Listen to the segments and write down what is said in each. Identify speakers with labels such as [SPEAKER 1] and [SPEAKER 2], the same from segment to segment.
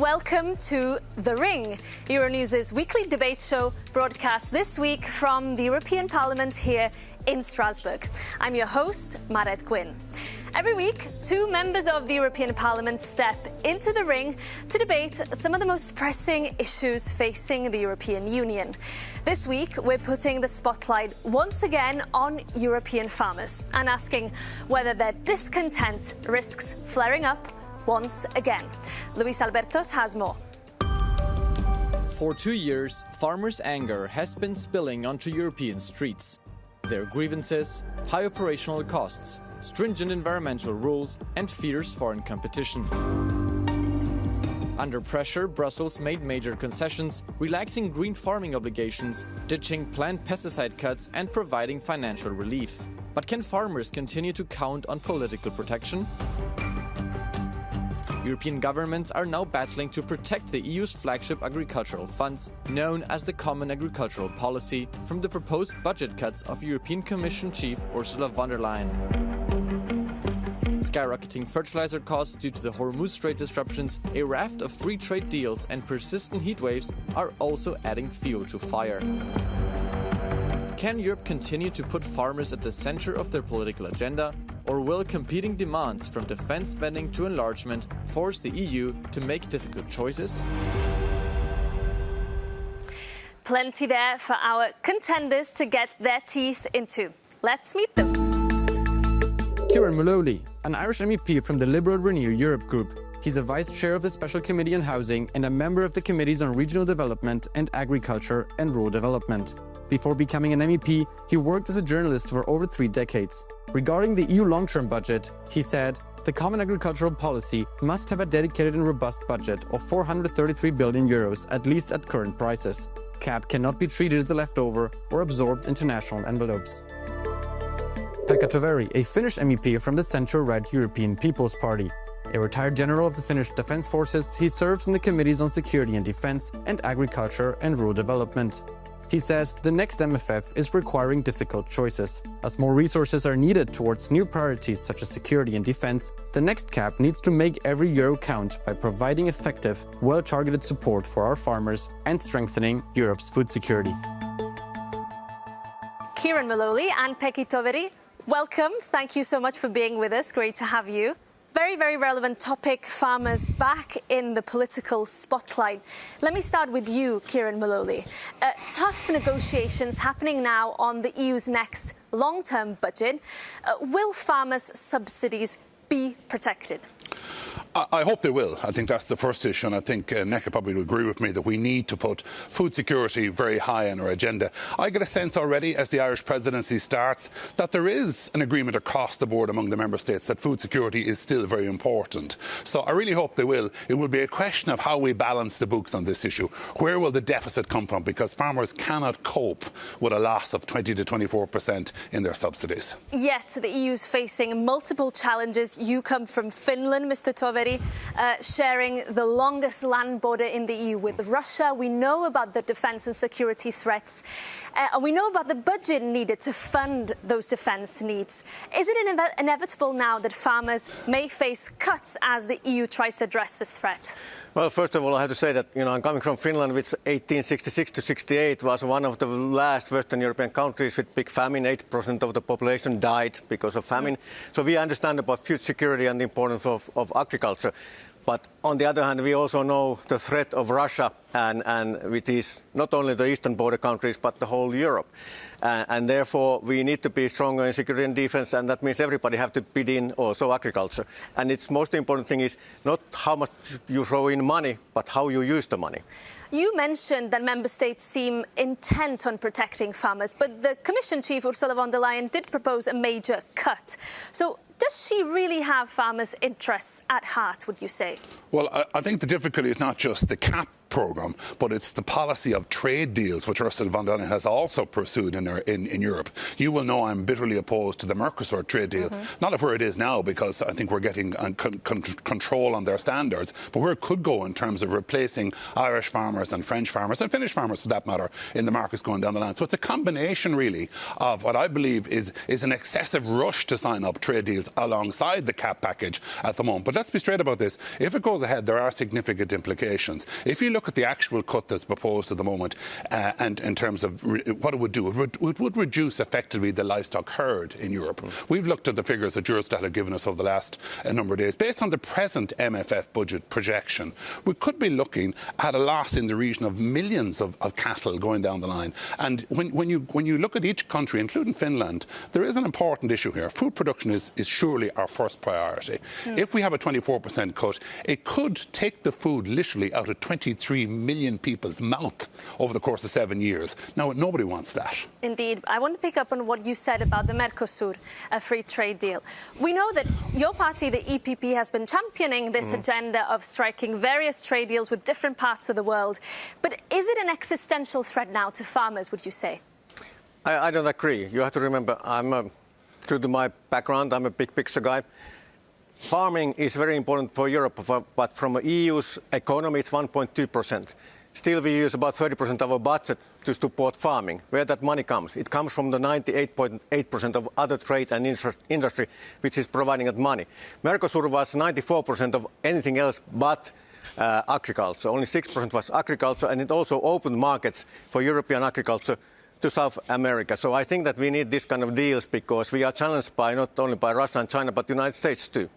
[SPEAKER 1] welcome to The Ring, Euronews' weekly debate show broadcast this week from the European Parliament here in Strasbourg. I'm your host, Maret Gwyn. Every week, two members of the European Parliament step into the ring to debate some of the most pressing issues facing the European Union. This week, we're putting the spotlight once again on European farmers and asking whether their discontent risks flaring up once again. Luis Albertos has more.
[SPEAKER 2] For 2 years, farmers' anger has been spilling onto European streets. Their grievances, high operational costs, stringent environmental rules, and fierce foreign competition. Under pressure, Brussels made major concessions, relaxing green farming obligations, ditching planned pesticide cuts, and providing financial relief. But can farmers continue to count on political protection? European governments are now battling to protect the EU's flagship agricultural funds, known as the Common Agricultural Policy, from the proposed budget cuts of European Commission Chief Ursula von der Leyen. Skyrocketing fertilizer costs due to the Hormuz Strait disruptions, a raft of free trade deals, and persistent heat waves are also adding fuel to fire. Can Europe continue to put farmers at the center of their political agenda? Or will competing demands from defense spending to enlargement force the EU to make difficult choices?
[SPEAKER 1] Plenty there for our contenders to get their teeth into. Let's meet them.
[SPEAKER 3] Kieran Mullowly, an Irish MEP from the Liberal Renew Europe group. He's a vice chair of the Special Committee on Housing and a member of the Committees on Regional Development and Agriculture and Rural Development. Before becoming an MEP, he worked as a journalist for over 3 decades. Regarding the EU long-term budget, he said, "The Common Agricultural Policy must have a dedicated and robust budget of 433 billion euros, at least at current prices. CAP cannot be treated as a leftover or absorbed into national envelopes." Pekka Toveri, a Finnish MEP from the centre-right European People's Party. A retired general of the Finnish Defence Forces, he serves in the Committees on Security and Defence and Agriculture and Rural Development. He says the next MFF is requiring difficult choices. As more resources are needed towards new priorities such as security and defence, the next CAP needs to make every euro count by providing effective, well-targeted support for our farmers and strengthening Europe's food security.
[SPEAKER 1] Kieran Mullowly and Pekka Toveri, welcome. Thank you so much for being with us. Great to have you. Very, very relevant topic, farmers back in the political spotlight. Let me start with you, Kieran Mullowly. Tough negotiations happening now on the EU's next long-term budget. Will farmers' subsidies be protected?
[SPEAKER 4] I hope they will. I think that's the first issue, and I think Necca probably will agree with me that we need to put food security very high on our agenda. I get a sense already as the Irish presidency starts that there is an agreement across the board among the member states that food security is still very important. So I really hope they will. It will be a question of how we balance the books on this issue. Where will the deficit come from? Because farmers cannot cope with a loss of 20 to 24% in their subsidies.
[SPEAKER 1] Yet the EU's facing multiple challenges. You come from Finland, Mr. Toveri. Sharing the longest land border in the EU with Russia. We know about the defence and security threats. We know about the budget needed to fund those defence needs. Is it inevitable now that farmers may face cuts as the EU tries to address this threat?
[SPEAKER 5] Well, first of all, I have to say that, I'm coming from Finland, which 1866 to 68 was one of the last Western European countries with big famine. 8% of the population died because of famine. So we understand about food security and the importance of agriculture. But on the other hand, we also know the threat of Russia, and which is not only the eastern border countries, but the whole Europe. And therefore, we need to be stronger in security and defense, and that means everybody have to bid in also agriculture. And its most important thing is not how much you throw in money, but how you use the money.
[SPEAKER 1] You mentioned that member states seem intent on protecting farmers, but the Commission Chief Ursula von der Leyen did propose a major cut. So does she really have farmers' interests at heart, would you say?
[SPEAKER 4] Well, I think the difficulty is not just the cap programme, but it's the policy of trade deals which Ursula von der Leyen has also pursued in Europe. You will know I'm bitterly opposed to the Mercosur trade deal, not of where it is now, because I think we're getting control on their standards, but where it could go in terms of replacing Irish farmers and French farmers and Finnish farmers, for that matter, in the markets going down the line. So it's a combination, really, of what I believe is an excessive rush to sign up trade deals alongside the CAP package at the moment. But let's be straight about this. If it goes ahead, there are significant implications. If you look at the actual cut that's proposed at the moment, and in terms of what it would do, it would reduce effectively the livestock herd in Europe. We've looked at the figures that Eurostat have given us over the last number of days. Based on the present MFF budget projection, we could be looking at a loss in the region of millions of cattle going down the line. And when you look at each country, including Finland, there is an important issue here. Food production is surely our first priority. If we have a 24% cut, it could take the food literally out of 23 million people's mouth over the course of 7 years. Now, nobody wants that.
[SPEAKER 1] Indeed. I want to pick up on what you said about the Mercosur free trade deal. We know that your party, the EPP, has been championing this agenda of striking various trade deals with different parts of the world. But is it an existential threat now to farmers, would you say?
[SPEAKER 5] I don't agree. You have to remember, true to my background, I'm a big picture guy. Farming is very important for Europe, but from the EU's economy, it's 1.2%. Still, we use about 30% of our budget to support farming. Where that money comes? It comes from the 98.8% of other trade and industry, which is providing that money. Mercosur was 94% of anything else but agriculture. Only 6% was agriculture, and it also opened markets for European agriculture to South America. So I think that we need this kind of deals because we are challenged by not only by Russia and China, but the United States too.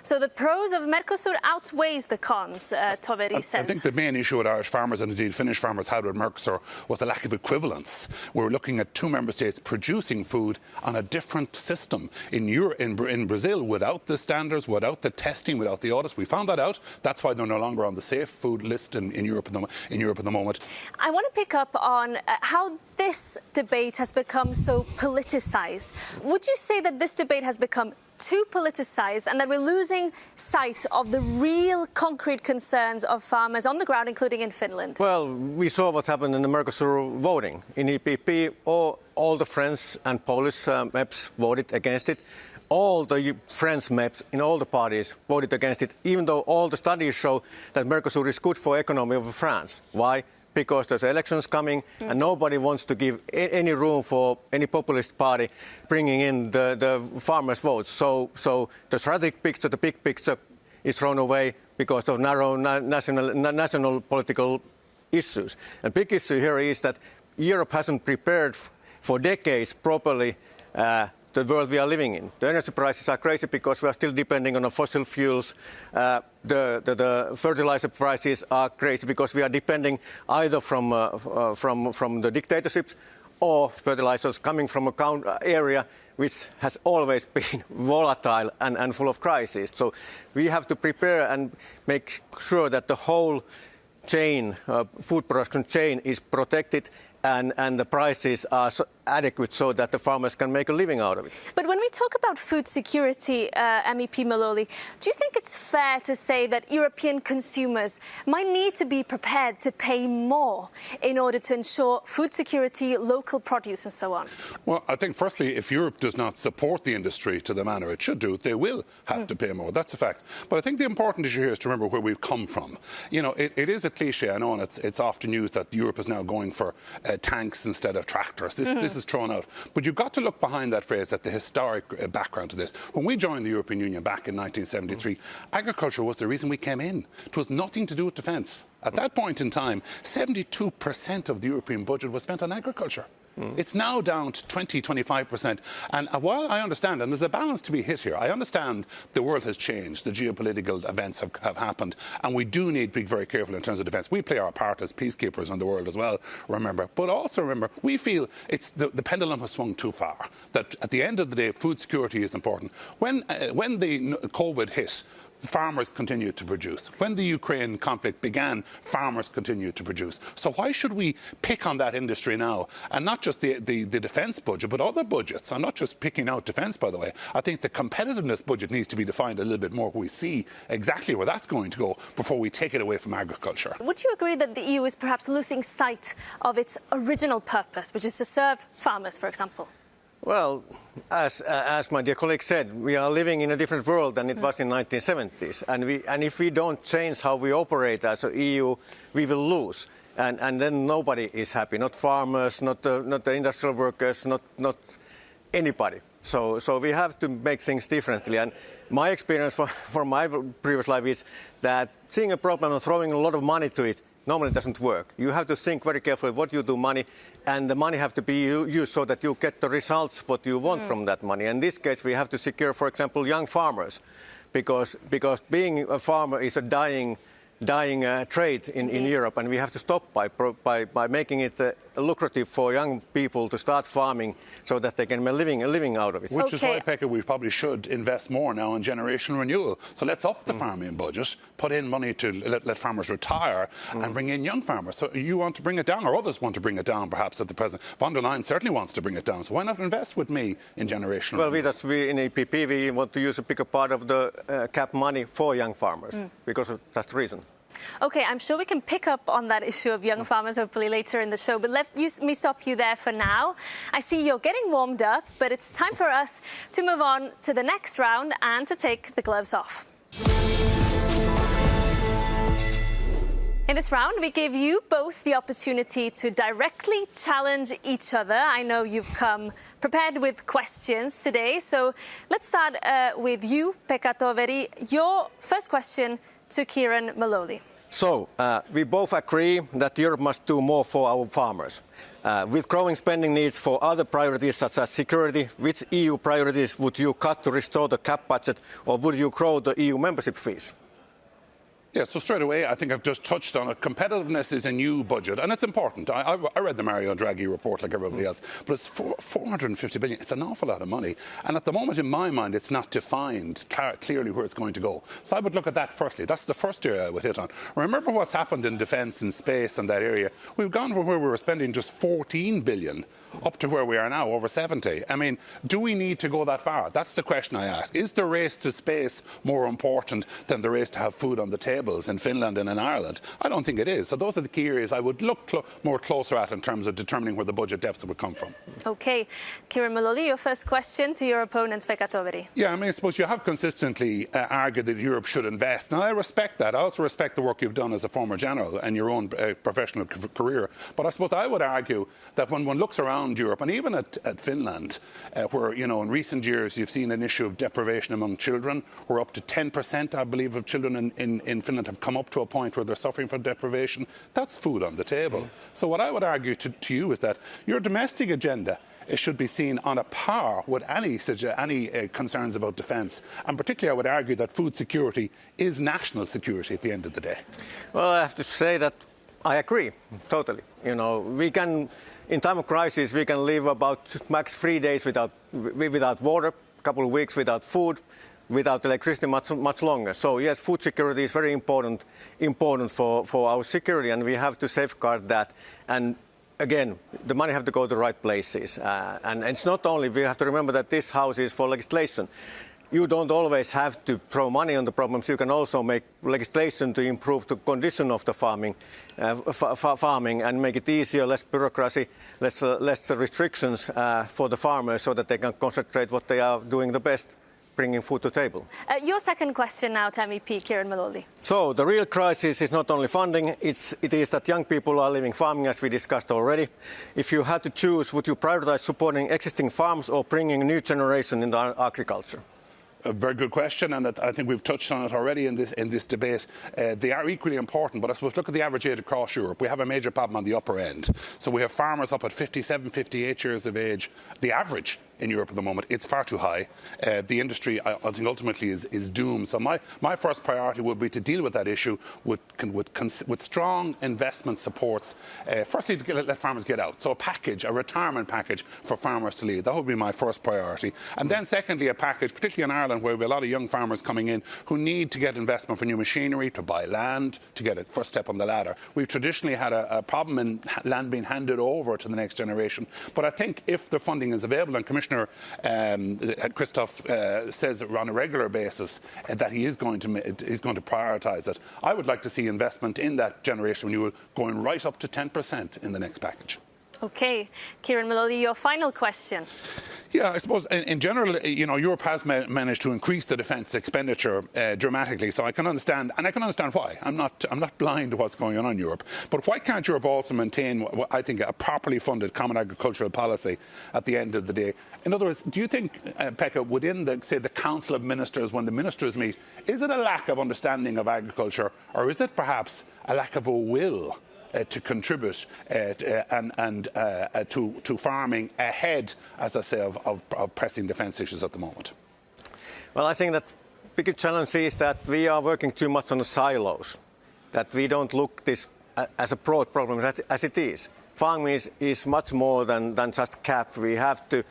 [SPEAKER 1] So the pros of Mercosur outweighs the cons, Toveri says.
[SPEAKER 4] I think the main issue with Irish farmers and indeed Finnish farmers had with Mercosur was the lack of equivalence. We're looking at two member states producing food on a different system. In Brazil, without the standards, without the testing, without the audits, we found that out. That's why they're no longer on the safe food list in Europe at the moment.
[SPEAKER 1] I want to pick up on how this debate has become so politicised. Would you say that this debate has become too politicised and that we're losing sight of the real concrete concerns of farmers on the ground, including in Finland?
[SPEAKER 5] Well, we saw what happened in the Mercosur voting. In EPP, all the French and Polish MEPs voted against it. All the French MEPs in all the parties voted against it, even though all the studies show that Mercosur is good for the economy of France. Why? Because there's elections coming and nobody wants to give any room for any populist party bringing in the farmers' votes. So the strategic picture, the big picture, is thrown away because of narrow national political issues. And big issue here is that Europe hasn't prepared for decades properly the world we are living in. The energy prices are crazy because we are still depending on fossil fuels. The fertilizer prices are crazy because we are depending either from the dictatorships or fertilizers coming from an area which has always been volatile and full of crises. So we have to prepare and make sure that the whole chain, food production chain, is protected and the prices are adequate so that the farmers can make a living out of it.
[SPEAKER 1] But when we talk about food security, MEP Maloli, do you think it's fair to say that European consumers might need to be prepared to pay more in order to ensure food security, local produce and so on?
[SPEAKER 4] Well, I think firstly, if Europe does not support the industry to the manner it should do, they will have to pay more. That's a fact. But I think the important issue here is to remember where we've come from. You know, it is a cliche, I know, and it's often used that Europe is now going for tanks instead of tractors. This is thrown out. But you've got to look behind that phrase at the historic background to this. When we joined the European Union back in 1973, agriculture was the reason we came in. It was nothing to do with defence. At that point in time, 72% of the European budget was spent on agriculture. It's now down to 20-25%. And while I understand, and there's a balance to be hit here, I understand the world has changed, the geopolitical events have happened, and we do need to be very careful in terms of defence. We play our part as peacekeepers in the world as well, remember. But also remember, we feel it's the pendulum has swung too far, that at the end of the day, food security is important. When the COVID hit, farmers continued to produce. When the Ukraine conflict began, farmers continued to produce. So why should we pick on that industry now? And not just the defence budget, but other budgets. I'm not just picking out defence, by the way. I think the competitiveness budget needs to be defined a little bit more. We see exactly where that's going to go before we take it away from agriculture.
[SPEAKER 1] Would you agree that the EU is perhaps losing sight of its original purpose, which is to serve farmers, for example?
[SPEAKER 5] Well, as my dear colleague said, we are living in a different world than it was in 1970s. And if we don't change how we operate as an EU, we will lose. And then nobody is happy, not farmers, not the industrial workers, not anybody. So we have to make things differently. And my experience from my previous life is that seeing a problem and throwing a lot of money to it normally doesn't work. You have to think very carefully what you do money, and the money have to be used so that you get the results what you want from that money. In this case, we have to secure, for example, young farmers, because being a farmer is a dying trade in Europe, and we have to stop by making it lucrative for young people to start farming so that they can make a living out of it.
[SPEAKER 4] Which is why, Pekka, we probably should invest more now in generational renewal. So let's up the farming budget, put in money to let farmers retire and bring in young farmers. So you want to bring it down, or others want to bring it down, perhaps, at the present. Von der Leyen certainly wants to bring it down. So why not invest with me in generational renewal?
[SPEAKER 5] Well, we in EPP, we want to use a bigger part of the cap money for young farmers, because that's the reason.
[SPEAKER 1] OK, I'm sure we can pick up on that issue of young farmers hopefully later in the show, but let me stop you there for now. I see you're getting warmed up, but it's time for us to move on to the next round and to take the gloves off. In this round, we give you both the opportunity to directly challenge each other. I know you've come prepared with questions today, so let's start with you, Pekka Toveri. Your first question to Kieran Maloli.
[SPEAKER 5] So, we both agree that Europe must do more for our farmers. With growing spending needs for other priorities such as security, which EU priorities would you cut to restore the cap budget, or would you grow the EU membership fees?
[SPEAKER 4] Yeah, so straight away, I think I've just touched on it. Competitiveness is a new budget, and it's important. I read the Mario Draghi report like everybody else, but it's 450 billion. It's an awful lot of money. And at the moment, in my mind, it's not defined clearly where it's going to go. So I would look at that firstly. That's the first area I would hit on. Remember what's happened in defence and space and that area. We've gone from where we were spending just 14 billion up to where we are now, over 70. I mean, do we need to go that far? That's the question I ask. Is the race to space more important than the race to have food on the tables in Finland and in Ireland? I don't think it is. So those are the key areas I would look more closer at in terms of determining where the budget deficit would come from.
[SPEAKER 1] OK. Kieran Maloli, your first question to your opponent, Pekka Toveri.
[SPEAKER 4] Yeah, I mean, I suppose you have consistently argued that Europe should invest. Now, I respect that. I also respect the work you've done as a former general and your own professional career. But I suppose I would argue that when one looks around Europe, and even at Finland, where, you know, in recent years you've seen an issue of deprivation among children, where up to 10%, I believe, of children in Finland have come up to a point where they're suffering from deprivation. That's food on the table. So what I would argue to you is that your domestic agenda, it should be seen on a par with any concerns about defence. And particularly I would argue that food security is national security at the end of the day.
[SPEAKER 5] Well, I have to say that I agree, totally. You know, we can, in time of crisis, we can live about max 3 days without water, a couple of weeks without food, without electricity much longer. So yes, food security is very important for our security, and we have to safeguard that. And again, the money have to go to the right places. And it's not only, we have to remember that this house is for legislation. You don't always have to throw money on the problems. You can also make legislation to improve the condition of the farming and make it easier, less bureaucracy, less restrictions for the farmers, so that they can concentrate what they are doing the best, bringing food to the table.
[SPEAKER 1] Your second question now to MEP Kieran Maloli.
[SPEAKER 5] So the real crisis is not only funding, it is that young people are leaving farming, as we discussed already. If you had to choose, would you prioritize supporting existing farms or bringing a new generation into agriculture?
[SPEAKER 4] A very good question, and I think we've touched on it already in this debate. They are equally important, but I suppose look at the average age across Europe. We have a major problem on the upper end. So we have farmers up at 57, 58 years of age, the average in Europe at the moment. It's far too high. The industry, I think, ultimately is doomed. So my first priority would be to deal with that issue with strong investment supports. Firstly, to let farmers get out. So a retirement package for farmers to leave. That would be my first priority. And then secondly, a package, particularly in Ireland, where we have a lot of young farmers coming in who need to get investment for new machinery, to buy land, to get a first step on the ladder. We've traditionally had a problem in land being handed over to the next generation. But I think if the funding is available, and Commissioner Christoph says on a regular basis that he's going to prioritise it, I would like to see investment in that generation renewal going right up to 10% in the next package.
[SPEAKER 1] OK. Kieran Maloney, your final question.
[SPEAKER 4] Yeah, I suppose in general, Europe has managed to increase the defence expenditure dramatically. So I can understand, and I can understand why. I'm not blind to what's going on in Europe. But why can't Europe also maintain, what I think, a properly funded common agricultural policy at the end of the day? In other words, do you think, Pekka, within the Council of Ministers, when the ministers meet, is it a lack of understanding of agriculture, or is it perhaps a lack of a will to contribute to farming ahead, as I say, of pressing defence issues at the moment?
[SPEAKER 5] Well, I think that the biggest challenge is that we are working too much on the silos, that we don't look this as a broad problem as it is. Farming is much more than just CAP. We have to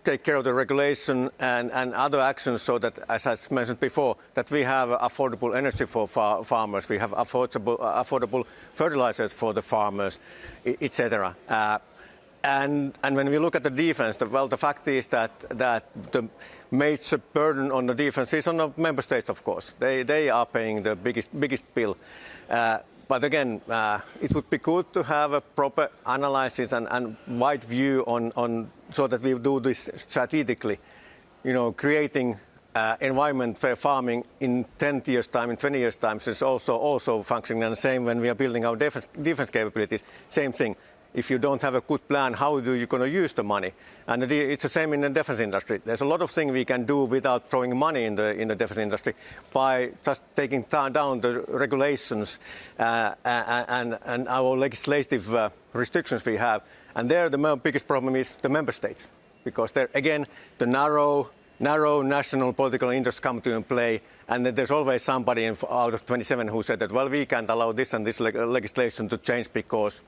[SPEAKER 5] take care of the regulation and other actions so that, as I mentioned before, that we have affordable energy for farmers, we have affordable fertilizers for the farmers, etc. And when we look at the defence, the fact is that the major burden on the defence is on the member states, of course. They are paying the biggest bill. But again, it would be good to have a proper analysis and wide view on so that we do this strategically, creating environment for farming in 10 years' time, in 20 years' time is also functioning. And the same when we are building our defense capabilities, same thing. If you don't have a good plan, how are you going to use the money? And it's the same in the defense industry. There's a lot of things we can do without throwing money in the defense industry by just taking down the regulations and our legislative restrictions we have. And there the biggest problem is the member states, because there again the narrow national political interests come to play, and there's always somebody out of 27 who said that, well, we can't allow this and this legislation to change because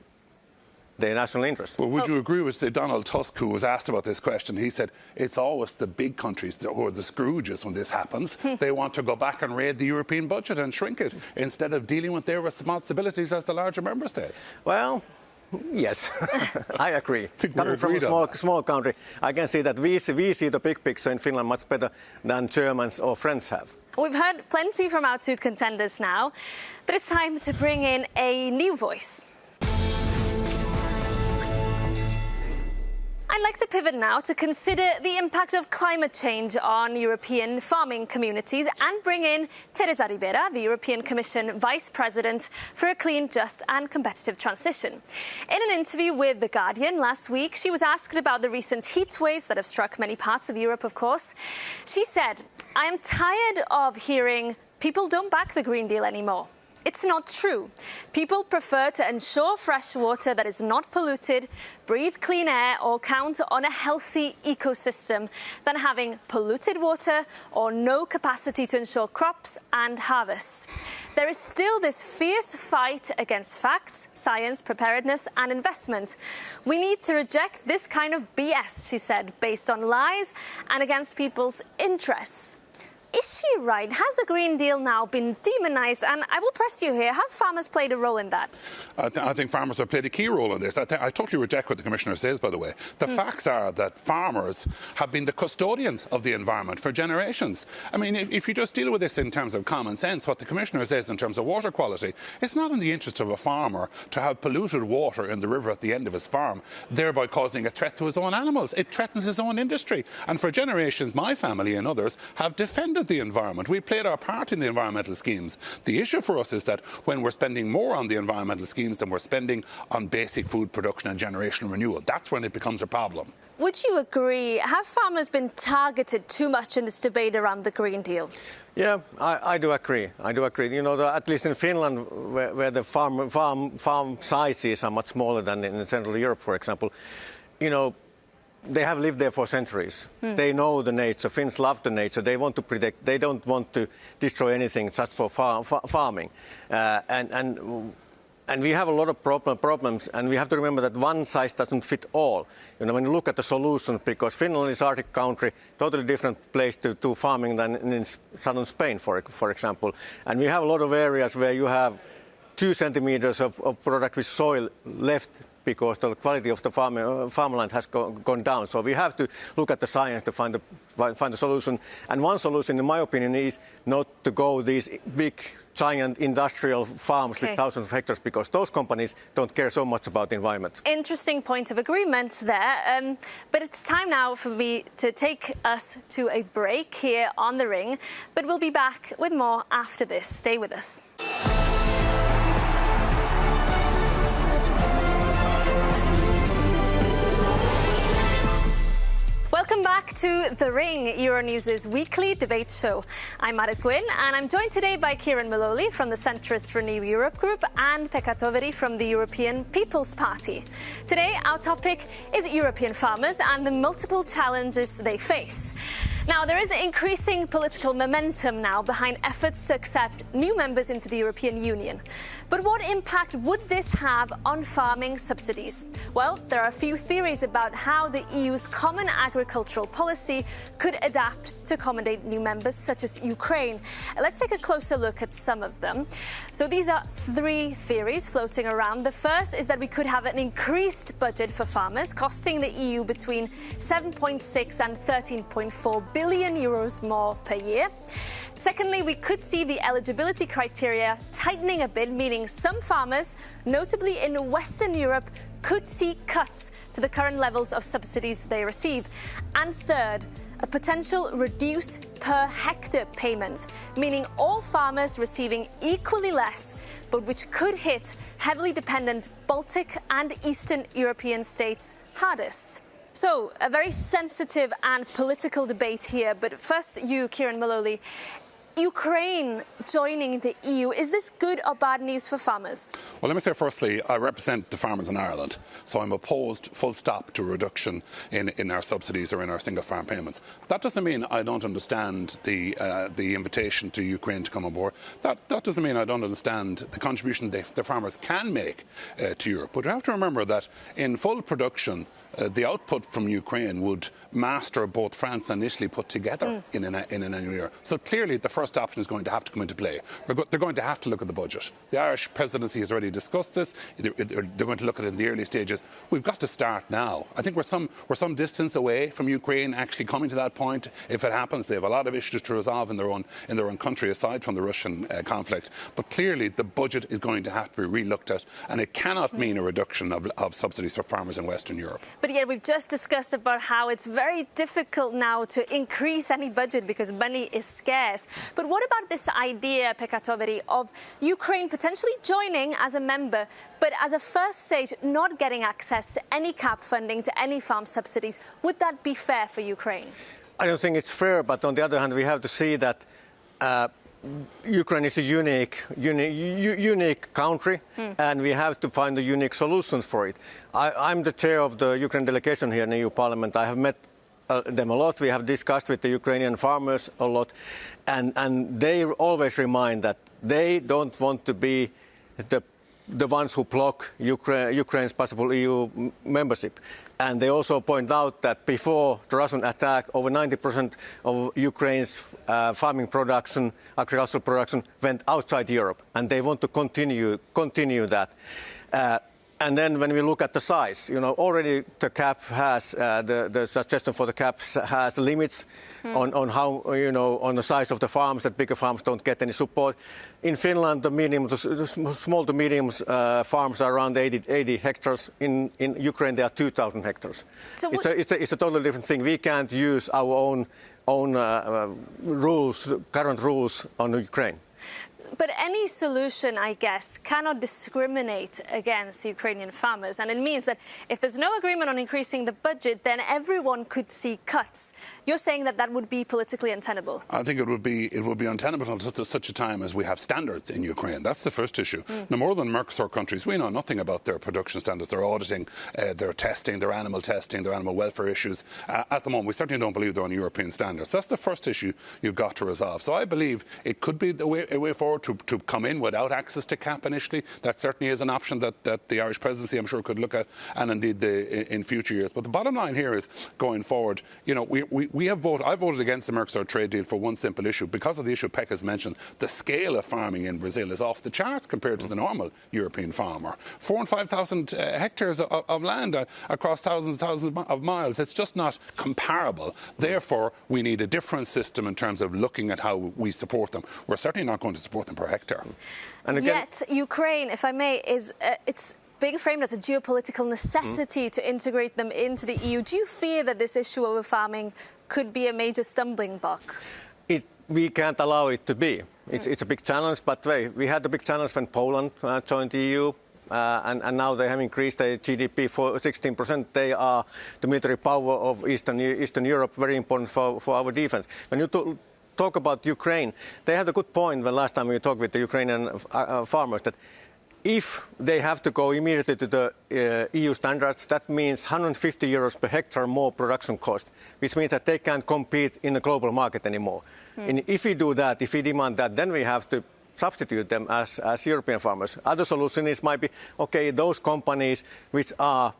[SPEAKER 5] their national interest.
[SPEAKER 4] Well, would you agree with, say, Donald Tusk, who was asked about this question? He said it's always the big countries who are the Scrooges when this happens. They want to go back and raid the European budget and shrink it instead of dealing with their responsibilities as the larger member states.
[SPEAKER 5] Well, yes, I agree. Coming from a small country, I can see that we see the big picture in Finland much better than Germans or French have.
[SPEAKER 1] We've heard plenty from our two contenders now, but it's time to bring in a new voice. I'd like to pivot now to consider the impact of climate change on European farming communities and bring in Teresa Ribera, the European Commission Vice President for a clean, just and competitive transition. In an interview with The Guardian last week, she was asked about the recent heat waves that have struck many parts of Europe, of course. She said, "I am tired of hearing people don't back the Green Deal anymore. It's not true. People prefer to ensure fresh water that is not polluted, breathe clean air, or count on a healthy ecosystem than having polluted water or no capacity to ensure crops and harvests. There is still this fierce fight against facts, science, preparedness, and investment. We need to reject this kind of BS," she said, "based on lies and against people's interests." Is she right? Has the Green Deal now been demonised? And I will press you here. Have farmers played a role in that?
[SPEAKER 4] I think farmers have played a key role in this. I totally reject what the Commissioner says, by the way. The facts are that farmers have been the custodians of the environment for generations. I mean, if you just deal with this in terms of common sense, what the Commissioner says in terms of water quality, it's not in the interest of a farmer to have polluted water in the river at the end of his farm, thereby causing a threat to his own animals. It threatens his own industry. And for generations, my family and others have defended the environment. We played our part in the environmental schemes. The issue for us is that when we're spending more on the environmental schemes than we're spending on basic food production and generational renewal, that's when it becomes a problem.
[SPEAKER 1] Would you agree? Have farmers been targeted too much in this debate around the Green Deal?
[SPEAKER 5] Yeah, I do agree. You know, at least in Finland, where the farm sizes are much smaller than in Central Europe, for example, you know, they have lived there for centuries. They know the nature. Finns love the nature. They want to protect. They don't want to destroy anything just for farming. And we have a lot of problems, and we have to remember that one size doesn't fit all. You know, when you look at the solutions, because Finland is an Arctic country, totally different place to farming than in southern Spain, for example. And we have a lot of areas where you have 2 centimeters of productive soil left because the quality of the farmland has gone down. So we have to look at the science to find the solution. And one solution, in my opinion, is not to go these big, giant industrial farms with thousands of hectares, because those companies don't care so much about the environment.
[SPEAKER 1] Interesting point of agreement there. But it's time now for me to take us to a break here on The Ring. But we'll be back with more after this. Stay with us. Welcome back to The Ring, Euronews' weekly debate show. I'm Marit Gwyn, and I'm joined today by Kieran Maloli from the centrist Renew Europe group and Pekka Toveri from the European People's Party. Today, our topic is European farmers and the multiple challenges they face. Now, there is increasing political momentum now behind efforts to accept new members into the European Union. But what impact would this have on farming subsidies? Well, there are a few theories about how the EU's common agricultural policy could adapt to accommodate new members, such as Ukraine. Let's take a closer look at some of them. So these are 3 theories floating around. The first is that we could have an increased budget for farmers, costing the EU between 7.6 and 13.4 billion euros more per year. Secondly, we could see the eligibility criteria tightening a bit, meaning some farmers, notably in Western Europe, could see cuts to the current levels of subsidies they receive. And third, a potential reduced per hectare payment, meaning all farmers receiving equally less, but which could hit heavily dependent Baltic and Eastern European states hardest. So, a very sensitive and political debate here, but first you, Kieran Maloli. Ukraine joining the EU, is this good or bad news for farmers?
[SPEAKER 4] Well, let me say firstly, I represent the farmers in Ireland, so I'm opposed full stop to a reduction in our subsidies or in our single farm payments. That doesn't mean I don't understand the invitation to Ukraine to come on board. That doesn't mean I don't understand the contribution the farmers can make to Europe. But we have to remember that in full production, the output from Ukraine would master both France and Italy put together in an annual year. So clearly the first option is going to have to come into play. They're going to have to look at the budget. The Irish presidency has already discussed this. They're going to look at it in the early stages. We've got to start now. I think we're some distance away from Ukraine actually coming to that point. If it happens, they have a lot of issues to resolve in their own country aside from the Russian conflict. But clearly the budget is going to have to be re-looked at, and it cannot mean a reduction of subsidies for farmers in Western Europe.
[SPEAKER 1] But yet we've just discussed about how it's very difficult now to increase any budget because money is scarce. But what about this idea, Pekka Toveri, of Ukraine potentially joining as a member, but as a first stage not getting access to any CAP funding, to any farm subsidies? Would that be fair for Ukraine?
[SPEAKER 5] I don't think it's fair, but on the other hand, we have to see that Ukraine is a unique country, and we have to find the unique solutions for it. I'm the chair of the Ukraine delegation here in the EU Parliament. I have met them a lot. We have discussed with the Ukrainian farmers a lot, and they always remind that they don't want to be the ones who block Ukraine's possible EU membership. And they also point out that before the Russian attack, over 90% of Ukraine's farming production, agricultural production, went outside Europe, and they want to continue that. And then when we look at the size, already the cap has, the suggestion for the cap has limits on how, on the size of the farms, that bigger farms don't get any support. In Finland, the small to medium farms are around 80 hectares. In Ukraine, there are 2,000 hectares. So it's a totally different thing. We can't use our own rules, current rules on Ukraine.
[SPEAKER 1] But any solution, I guess, cannot discriminate against Ukrainian farmers. And it means that if there's no agreement on increasing the budget, then everyone could see cuts. You're saying that that would be politically untenable? I think
[SPEAKER 4] it would be untenable until such a time as we have standards in Ukraine. That's the first issue. Now, more than Mercosur countries, we know nothing about their production standards, their auditing, their testing, their animal welfare issues. At the moment, we certainly don't believe they're on European standards. That's the first issue you've got to resolve. So I believe it could be a way forward to come in without access to CAP initially. That certainly is an option that the Irish presidency, I'm sure, could look at, and indeed in future years. But the bottom line here is, going forward, you know, I voted against the Mercosur trade deal for one simple issue. Because of the issue Pekka has mentioned, the scale of farming in Brazil is off the charts compared to the normal European farmer. 4,000 and 5,000 hectares of land across thousands of miles. It's just not comparable. Therefore, we need a different system in terms of looking at how we support them. We're certainly not going to support them per hectare.
[SPEAKER 1] And again, yet, Ukraine, if I may, is it's being framed as a geopolitical necessity to integrate them into the EU. Do you fear that this issue over farming could be a major stumbling block?
[SPEAKER 5] We can't allow it to be. It's a big challenge, but we had the big challenge when Poland joined the EU. And now they have increased their GDP for 16%. They are the military power of Eastern Europe, very important for our defense. When you talk about Ukraine, they had a good point when last time we talked with the Ukrainian farmers that if they have to go immediately to the EU standards, that means 150 euros per hectare more production cost, which means that they can't compete in the global market anymore. And if we do that, if we demand that, then we have to substitute them as European farmers. Other solution might be, okay, those companies which are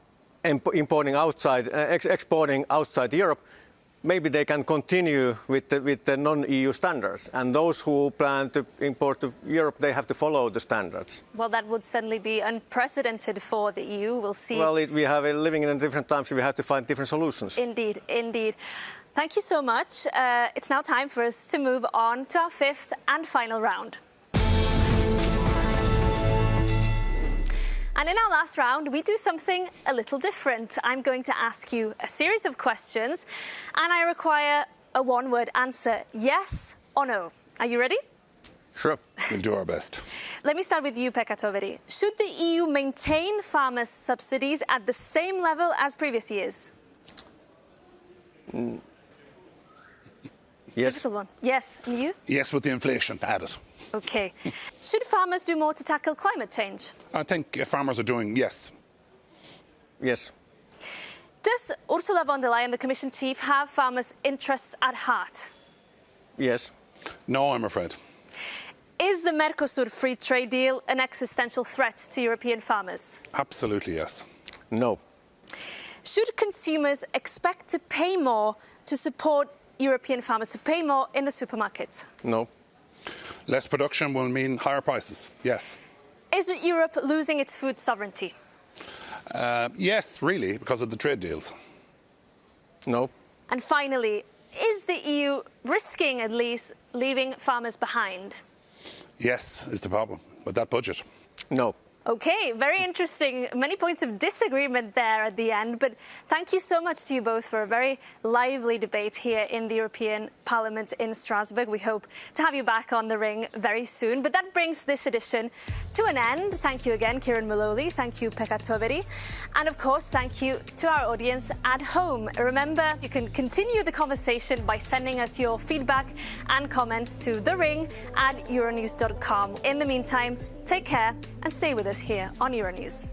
[SPEAKER 5] exporting outside Europe, maybe they can continue with the non-EU standards. And those who plan to import to Europe, they have to follow the standards.
[SPEAKER 1] Well, that would certainly be unprecedented for the EU. We'll see.
[SPEAKER 5] Well, we have living in different times, so we have to find different solutions.
[SPEAKER 1] Indeed, indeed. Thank you so much. It's now time for us to move on to our fifth and final round. And in our last round, we do something a little different. I'm going to ask you a series of questions, and I require a one-word answer, yes or no. Are you ready?
[SPEAKER 5] Sure.
[SPEAKER 4] We'll do our best.
[SPEAKER 1] Let me start with you, Pekka Toveri. Should the EU maintain farmers' subsidies at the same level as previous years?
[SPEAKER 5] Yes.
[SPEAKER 1] Difficult one. Yes. And you?
[SPEAKER 4] Yes, with the inflation added.
[SPEAKER 1] OK. Should farmers do more to tackle climate change?
[SPEAKER 4] I think farmers are doing yes.
[SPEAKER 5] Yes.
[SPEAKER 1] Does Ursula von der Leyen, the Commission chief, have farmers' interests at heart?
[SPEAKER 5] Yes.
[SPEAKER 4] No, I'm afraid.
[SPEAKER 1] Is the Mercosur free trade deal an existential threat to European farmers?
[SPEAKER 4] Absolutely yes.
[SPEAKER 5] No.
[SPEAKER 1] Should consumers expect to pay more to support European farmers, to pay more in the supermarkets?
[SPEAKER 5] No.
[SPEAKER 4] Less production will mean higher prices, yes.
[SPEAKER 1] Is Europe losing its food sovereignty?
[SPEAKER 4] Yes, really, because of the trade deals.
[SPEAKER 5] No.
[SPEAKER 1] And finally, is the EU risking at least leaving farmers behind?
[SPEAKER 4] Yes, is the problem with that budget.
[SPEAKER 5] No.
[SPEAKER 1] OK, very interesting. Many points of disagreement there at the end. But thank you so much to you both for a very lively debate here in the European Parliament in Strasbourg. We hope to have you back on the ring very soon. But that brings this edition to an end. Thank you again, Kieran Maloli. Thank you, Pekka Toveri. And of course, thank you to our audience at home. Remember, you can continue the conversation by sending us your feedback and comments to thering@euronews.com. In the meantime, take care and stay with us here on Euronews.